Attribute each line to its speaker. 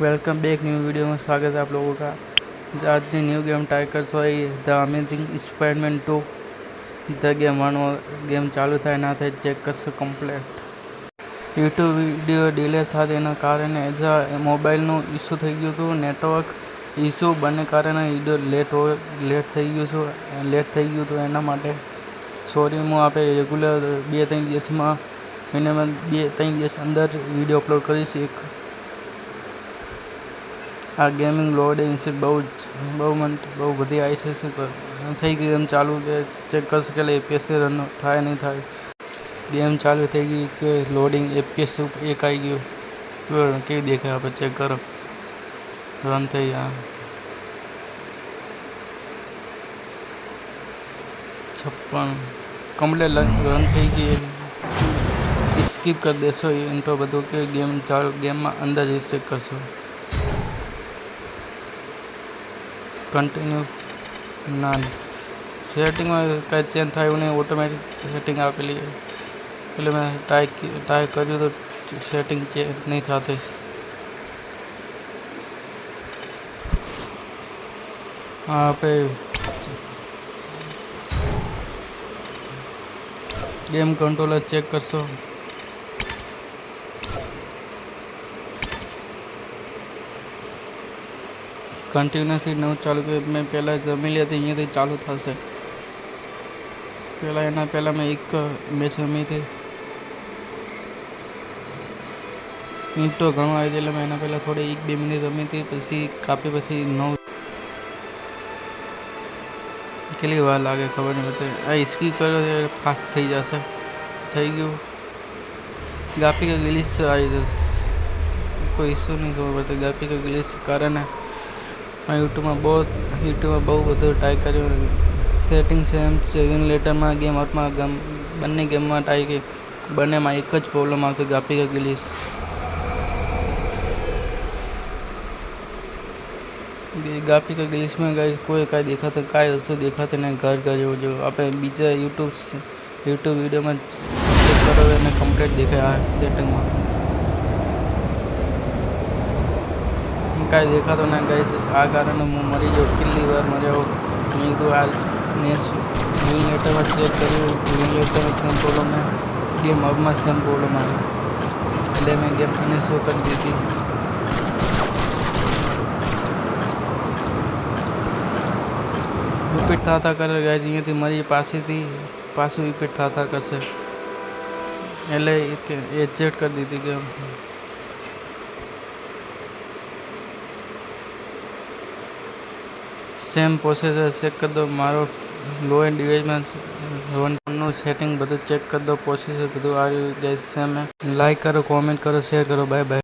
Speaker 1: Welcome back new video में स्वागत है आप लोगों का। आज की न्यू गेम ट्राई कर the amazing Spiderman 2 the game 1 game चालू था ना थे चेक कर कम्प्लीट यूट्यूब वीडियो डिले था तेना कारण एज मोबाइल इश्यू थी गयु तो नेटवर्क इश्यू बने कारण वीडियो लेट थी गयु तो एना माटे सॉरी। हूँ आप रेग्युलर 2-3 दिवस में मिनिमम 2-3 दिवस अंदर वीडियो अपलोड करीश। आ गेमिंग लोडिंग से बहु बड़ी आई से थी गई गेम चालू चेक कर सके एपीएस रन थाय नहीं थाय गेम चालू थी गई कि लोडिंग एपीएस एक आई गयो के देखे आप चेक करो रन थी गया 56 कम्प्लीट रन थी गई। स्कीप कर देशो इंट्रो बधु के गेम चालू गेम में अंदर ही चेक करशो कंटिन्यू ना सेटिंग में कई चेंज था नहीं ऑटोमेटिक सेटिंग आपेली पे मैं ट्राई करूँ तो सेटिंग चेंज नहीं थी। हाँ पे गेम कंट्रोलर चेक करशो कंटिन्यूसली नव चालू कर मैं पहला जमी ली थी अँ चालू थे पहला एना पहला मैं एक मैच रमी थी तो घणो आई थी मैं पहला थोड़ी 1-2 मिनिट रमी थी पी कापी पी 9 के वार लगे खबर नहीं होती आ स्की करो फास्ट थी जैसे थी गयु गापी का गिलीस आई कोई इश्यू नहीं खबर पड़ती गापी का गिलीस कारण है। यूट्यूब में बहुत ट्राई कर सेटिंग सेम रेगुलेटर में गेम आउट में बने गेम में ट्राई की बने में एक ज प्रॉब्लम आती गापी का गिलीस गापी का गिलीस में गई कोई कहीं देखाते कई वस्तु देखाते नहीं घर जो आप बीजा यूट्यूब वीडियो में चेक करो कम्प्लीट देखा सेटिंग में कहीं देखा तो ना गई आ कारण हूँ मरी जाऊँ कितनी बार मर मैं तो आ लेटर में चेक करूँ लेटर में सेम प्रॉब्लम है गेम अब में सेम प्रॉब्लम आई એટલે मैं गेम फिनिश कर दी थी। रिपीट था करे गाइस अहींयाથી मरी पासेથી पाछું रिपीट था करशे એટલે एजेक्ट कर दी थी गेम। सेम प्रोसेसर चेक कर दो मारो लो एंड डिवाइस में सेटिंग बधु चेक कर दो प्रोसेसर बधु आ गई सेम है। लाइक करो कमेंट करो शेयर करो बाय बाय।